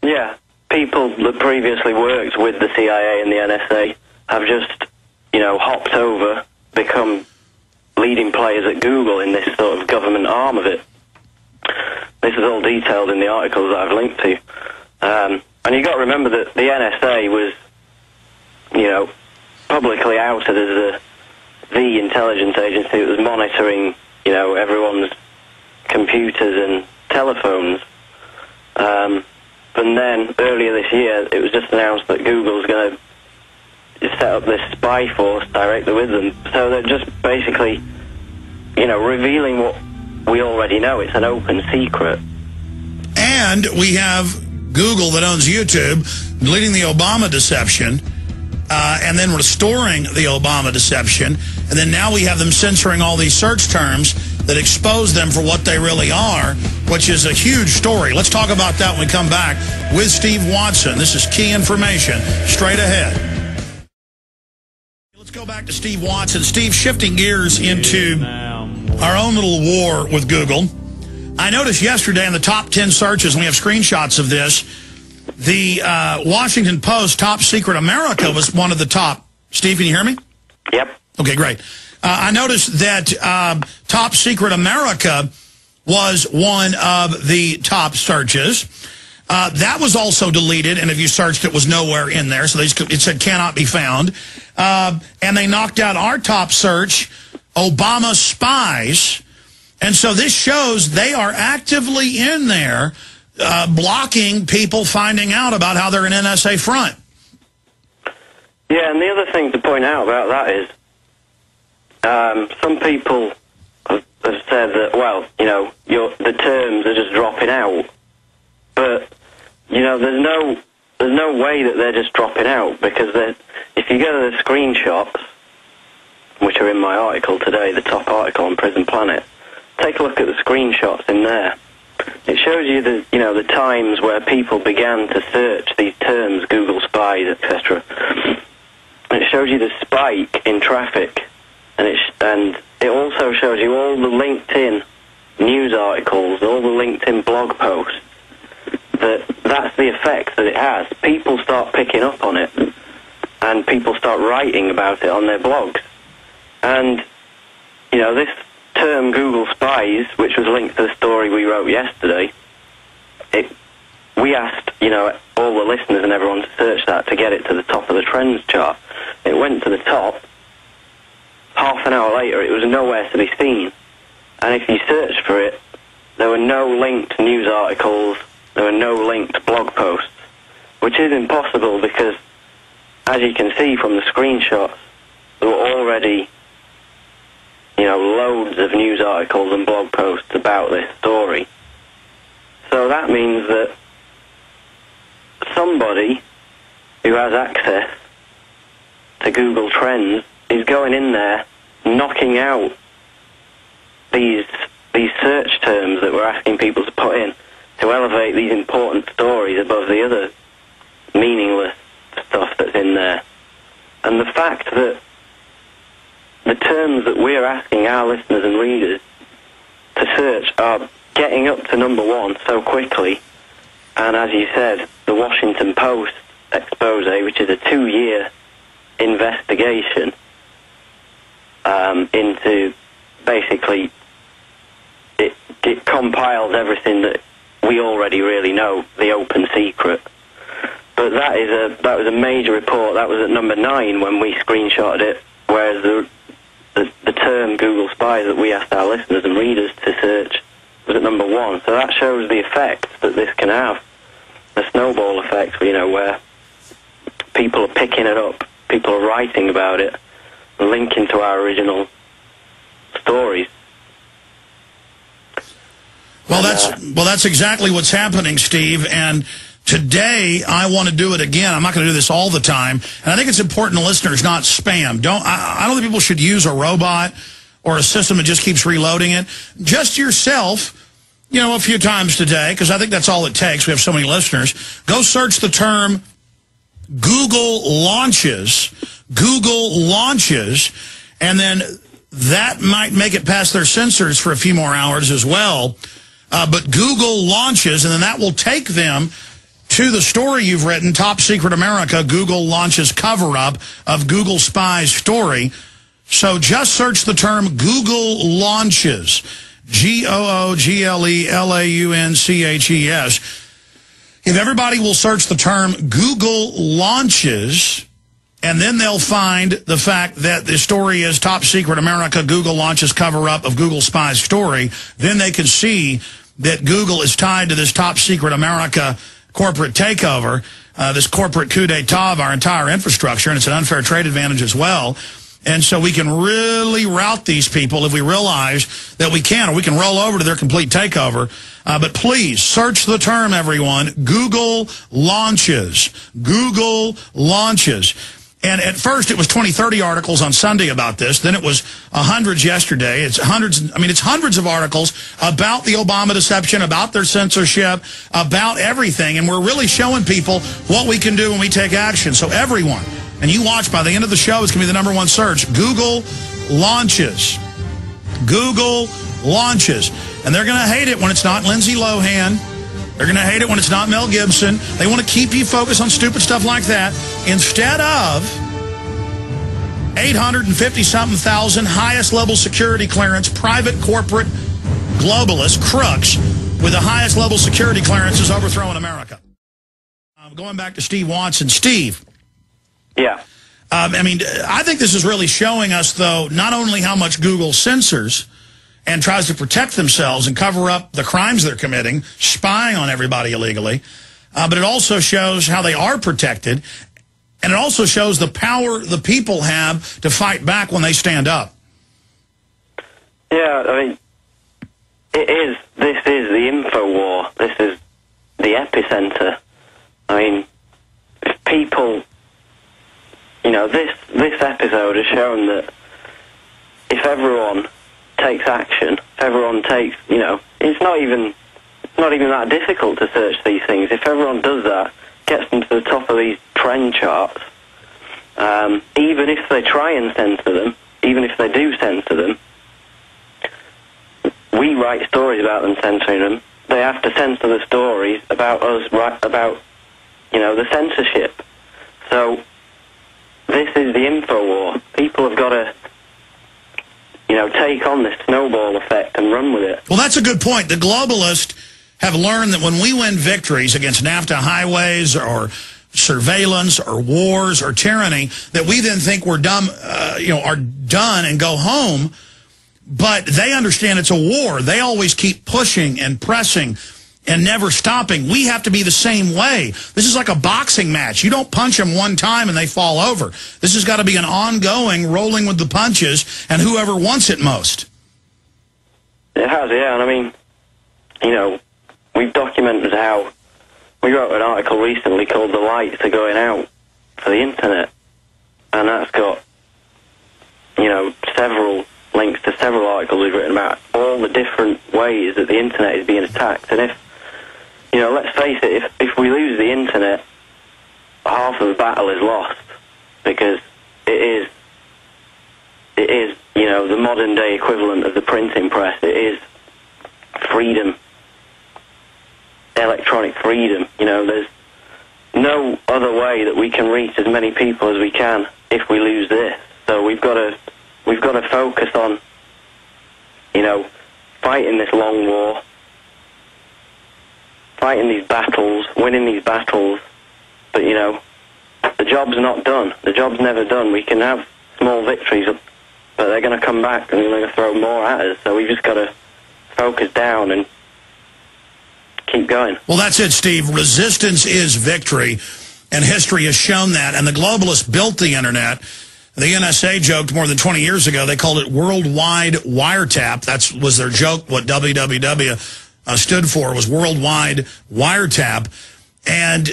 Yeah, people that previously worked with the CIA and the NSA have just, hopped over, become leading players at Google in this sort of government arm of it. This is all detailed in the articles that I've linked to. And you've got to remember that the NSA was, publicly outed as the intelligence agency that was monitoring, everyone's computers and telephones. And then earlier this year, it was just announced that Google's going to set up this spy force directly with them. So they're just basically, revealing what we already know. It's an open secret. And we have Google that owns YouTube leading the Obama deception and then restoring the Obama deception. And then now we have them censoring all these search terms that expose them for what they really are, which is a huge story. Let's talk about that when we come back with Steve Watson. This is key information straight ahead. Let's go back to Steve Watson. Steve, shifting gears into our own little war with Google. I noticed yesterday in the top 10 searches, and we have screenshots of this, the Washington Post Top Secret America was one of the top. Steve, can you hear me? Yep. Okay, great. I noticed that Top Secret America was one of the top searches. That was also deleted, and if you searched, it was nowhere in there. So it said cannot be found. And they knocked out our top search, Obama spies. And so this shows they are actively in there blocking people finding out about how they're an NSA front. Yeah, and the other thing to point out about that is some people have said that, well, the terms are just dropping out. But, there's no way that they're just dropping out, because if you go to the screenshots, which are in my article today, the top article on Prison Planet, take a look at the screenshots in there. It shows you the times where people began to search these terms, Google spies, etc. And it shows you the spike in traffic, and it also shows you all the LinkedIn news articles, all the LinkedIn blog posts. That's the effect that it has. People start picking up on it, and people start writing about it on their blogs. And, this term Google spies, which was linked to the story we wrote yesterday, we asked, all the listeners and everyone to search that to get it to the top of the trends chart. It went to the top. Half an hour later, it was nowhere to be seen. And if you searched for it, there were no linked news articles, there were no linked blog posts, which is impossible because, as you can see from the screenshots, there were already, loads of news articles and blog posts about this story. So that means that somebody who has access to Google Trends is going in there, knocking out these search terms that we're asking people to put in to elevate these important stories above the other meaningless stuff that's in there. And the fact that the terms that we're asking our listeners and readers to search are getting up to number one so quickly, and as you said, the Washington Post expose, which is a 2-year investigation into basically it compiles everything that we already really know, the open secret. But that was a major report. That was at number 9 when we screenshotted it, whereas the term Google spies that we asked our listeners and readers to search was at number 1. So that shows the effect that this can have, the snowball effect, where people are picking it up, people are writing about it, and linking to our original stories. Well, that's exactly what's happening, Steve. And today I want to do it again. I'm not going to do this all the time, and I think it's important to listeners not spam. I don't think people should use a robot or a system that just keeps reloading it. Just yourself, a few times today, because I think that's all it takes. We have so many listeners. Go search the term Google launches, and then that might make it past their sensors for a few more hours as well. But Google launches, and then that will take them to the story you've written, Top Secret America, Google launches cover-up of Google spy's story. So just search the term Google launches, GOOGLELAUNCHES. If everybody will search the term Google launches, and then they'll find the fact that the story is Top Secret America, Google launches cover-up of Google spy's story, then they can see that Google is tied to this Top Secret America corporate takeover, this corporate coup d'etat of our entire infrastructure, and it's an unfair trade advantage as well. And so we can really rout these people if we realize that we can, or we can roll over to their complete takeover. But please, search the term, everyone, Google launches. Google launches. And at first it was 20, 30 articles on Sunday about this. Then it was hundreds yesterday. It's hundreds, it's hundreds of articles about the Obama deception, about their censorship, about everything. And we're really showing people what we can do when we take action. So everyone, and you watch, by the end of the show, it's going to be the #1 search, Google launches. Google launches. And they're going to hate it when it's not Lindsay Lohan. They're going to hate it when it's not Mel Gibson. They want to keep you focused on stupid stuff like that instead of 850-something thousand highest level security clearance, private corporate globalists, crooks with the highest level security clearances overthrowing America. Going back to Steve Watson. Steve. Yeah. I think this is really showing us, though, not only how much Google censors and tries to protect themselves and cover up the crimes they're committing, spying on everybody illegally, but it also shows how they are protected, and it also shows the power the people have to fight back when they stand up. Yeah, this is the info war. This is the epicenter. If people, this episode has shown that if everyone takes action, if everyone takes, it's not even that difficult to search these things. If everyone does that, gets them to the top of these trend charts, even if they try and censor them, even if they do censor them, we write stories about them censoring them. They have to censor the stories about us, about, the censorship. So this is the info war. People have got to take on this snowball effect and run with it. Well, that's a good point. The globalists have learned that when we win victories against NAFTA highways or surveillance or wars or tyranny, that we then think we're are done and go home. But they understand it's a war. They always keep pushing and pressing and never stopping. We have to be the same way. This is like a boxing match. You don't punch them one time and they fall over. This has got to be an ongoing rolling with the punches and whoever wants it most. It has, yeah. And we've documented how we wrote an article recently called "The Lights Are Going Out" for the internet. And that's got, several links to several articles we've written about all the different ways that the internet is being attacked. And if, let's face it, if we lose the internet, half of the battle is lost, because it is, the modern day equivalent of the printing press. It is freedom, electronic freedom. There's no other way that we can reach as many people as we can if we lose this. So we've got to focus on, fighting this long war, fighting these battles, winning these battles. But, the job's not done. The job's never done. We can have small victories, but they're going to come back and they're going to throw more at us. So we've just got to focus down and keep going. Well, that's it, Steve. Resistance is victory, and history has shown that. And the globalists built the internet. The NSA joked more than 20 years ago. They called it worldwide wiretap. That was their joke. What WWW stood for was worldwide wiretap. And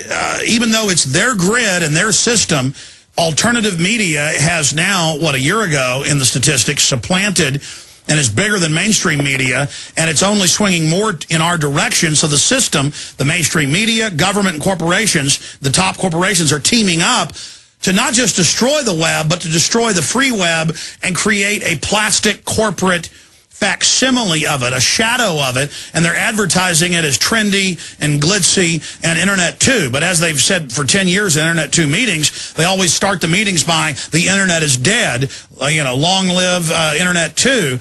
even though it's their grid and their system, alternative media has now, a year ago in the statistics, supplanted and is bigger than mainstream media, and it's only swinging more in our direction. So the system, the mainstream media, government, and corporations, the top corporations are teaming up to not just destroy the web, but to destroy the free web and create a plastic corporate facsimile of it, a shadow of it, and they're advertising it as trendy and glitzy and Internet 2. But as they've said for 10 years in Internet 2 meetings, they always start the meetings by, the Internet is dead, long live Internet 2.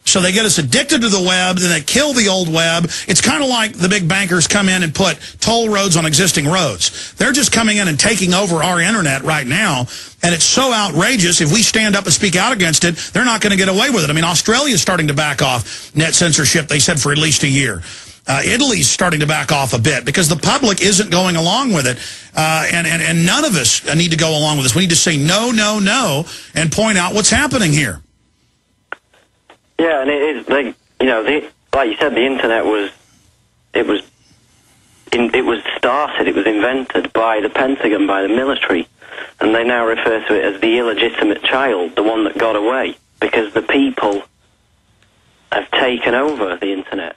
So they get us addicted to the web, then they kill the old web. It's kind of like the big bankers come in and put toll roads on existing roads. They're just coming in and taking over our internet right now, and it's so outrageous. If we stand up and speak out against it, they're not going to get away with it. I mean, Australia's starting to back off net censorship, they said, for at least a year. Italy's starting to back off a bit because the public isn't going along with it, and none of us need to go along with this. We need to say no, no, no, and point out what's happening here. Yeah, and it is like like you said, the internet was invented by the Pentagon, by the military, and they now refer to it as the illegitimate child, the one that got away, because the people have taken over the internet.